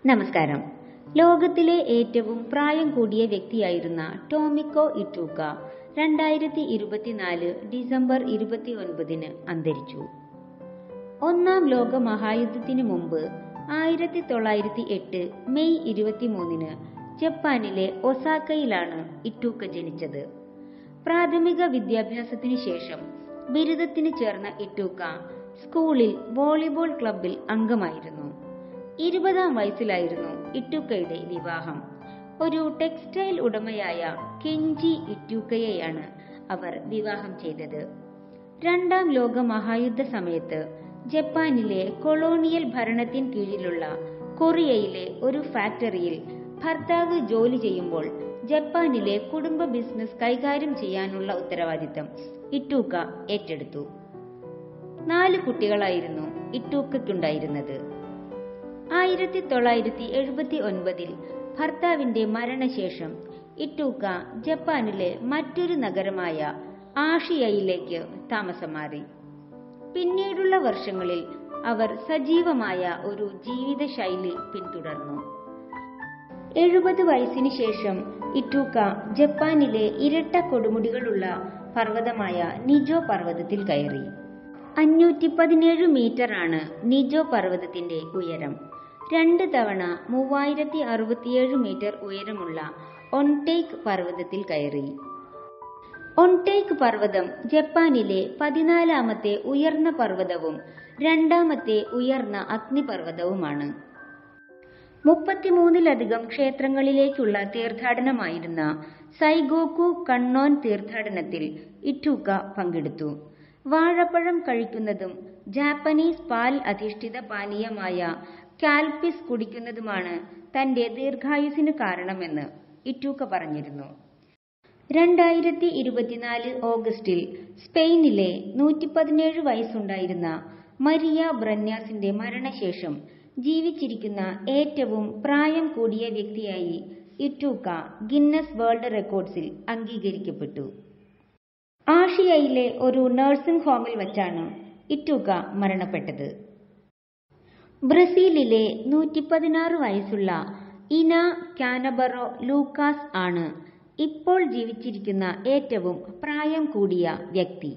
നമസ്കാരം. ലോകത്തിലെ ഏറ്റവും പ്രായം കൂടിയ വ്യക്തിയായിരുന്ന ടോമിക്കോ ഇറ്റൂക്ക 2024 ഡിസംബർ 29 അന്തരിച്ചു. ഒന്നാം ലോക മഹായുദ്ധത്തിനു മുമ്പ് 1908 മെയ് 23 ജപ്പാനിലെ ഒസാക്കയിലാണ് ഇറ്റൂക്ക ജനിച്ചത്. പ്രാഥമിക വിദ്യാഭ്യാസത്തിനു ശേഷം ബിരുദത്തിന് ചേർന്ന ഇറ്റൂക്ക സ്കൂളിൽ വോളിബോൾ ക്ലബിൽ അംഗമായിരുന്നു. 20-ാം വയസ്സിലായിരുന്നു ഇറ്റൂക്കയുടെ വിവാഹം. ഒരു ടെക്സ്റ്റൈൽ ഉടമയായ കെഞ്ചി ഇറ്റൂക്കയെയാണ് അവർ വിവാഹം ചെയ്തത്. രണ്ടാം ലോക മഹായുദ്ധ സമയത്ത് ജപ്പാനിലെ കൊളോണിയൽ ഭരണത്തിൻ കീഴിലുള്ള കൊറിയയിലെ ഒരു ഫാക്ടറിയിൽ ഭർത്താവ് ജോലി ചെയ്യുമ്പോൾ ജപ്പാനിലെ കുടുംബ ബിസിനസ് കൈകാര്യം ചെയ്യാനുള്ള ഉത്തരവാദിത്തം ഇറ്റൂക്ക ഏറ്റെടുത്തു. 4 കുട്ടികളായിരുന്നു ഇറ്റൂക്കയ്ക്കുണ്ടായിരുന്നത്. 1979 ഭർത്താവിന്റെ മരണശേഷം ഇറ്റൂക്ക ജപ്പാനിലെ മറ്റൊരു നഗരമായ ആഷിയയിലേക്ക് താമസം മാറി. പിന്നീടുള്ള വർഷങ്ങളിൽ അവർ സജീവമായ ഒരു ജീവിതശൈലി പിന്തുടർന്നു. 70 വയസ്സിന് ശേഷം ഇറ്റൂക്ക ജപ്പാനിലെ ഇരട്ട കൊടുമുടികളുള്ള പർവ്വതമായ നിജോ പർവ്വതത്തിൽ കയറി. 517 മീറ്ററാണ് നിജോ പർവ്വതത്തിന്റെ ഉയരം. 2 തവണ 3067 മീറ്റർ ഉയരമുള്ള ഒൻടേക്ക് പർവ്വതത്തിൽ കയറി. ഒൻടേക്ക് പർവ്വതം ജപ്പാനിലെ 14-ാമത്തെ ഉയർന്ന പർവ്വതവും 2-ാമത്തെ ഉയർന്ന അഗ്നിപർവ്വതവുമാണ്. 33-ലധികം ക്ഷേത്രങ്ങളിലേക്കുള്ള തീർത്ഥാടനമായിരുന്ന സൈഗോക്കു കണ്ണോൻ തീർത്ഥാടനത്തിൽ ഇറ്റൂക്ക പങ്കെടുത്തു. വാഴപ്പഴം കഴിക്കുന്നതും ജാപ്പനീസ് പാൽ അധിഷ്ഠിത പാനീയമായ കാൽപിസ് കുടിക്കുന്നതുമാണ് തന്റെ ദീർഘായുസ്സിന് കാരണമെന്ന് ഇറ്റൂക്ക പറഞ്ഞിരുന്നു. 2024 ഓഗസ്റ്റിൽ സ്പെയിനിലെ 117 വയസ്സുണ്ടായിരുന്ന മരിയ ബ്രന്യാസിന്റെ മരണശേഷം ജീവിച്ചിരിക്കുന്ന ഏറ്റവും പ്രായം കൂടിയ വ്യക്തിയായി ഇറ്റൂക്ക ഗിന്നസ് വേൾഡ് റെക്കോർഡ്സിൽ അംഗീകരിക്കപ്പെട്ടു. ആഷിയയിലെ ഒരു നഴ്സിംഗ് ഹോമിൽ വച്ചാണ് ഇറ്റൂക്ക മരണപ്പെട്ടത്. ബ്രസീലിലെ 116 വയസ്സുള്ള ഇന കാനബറോ ലൂക്കാസ് ആണ് ഇപ്പോൾ ജീവിച്ചിരിക്കുന്ന ഏറ്റവും പ്രായം കൂടിയ വ്യക്തി.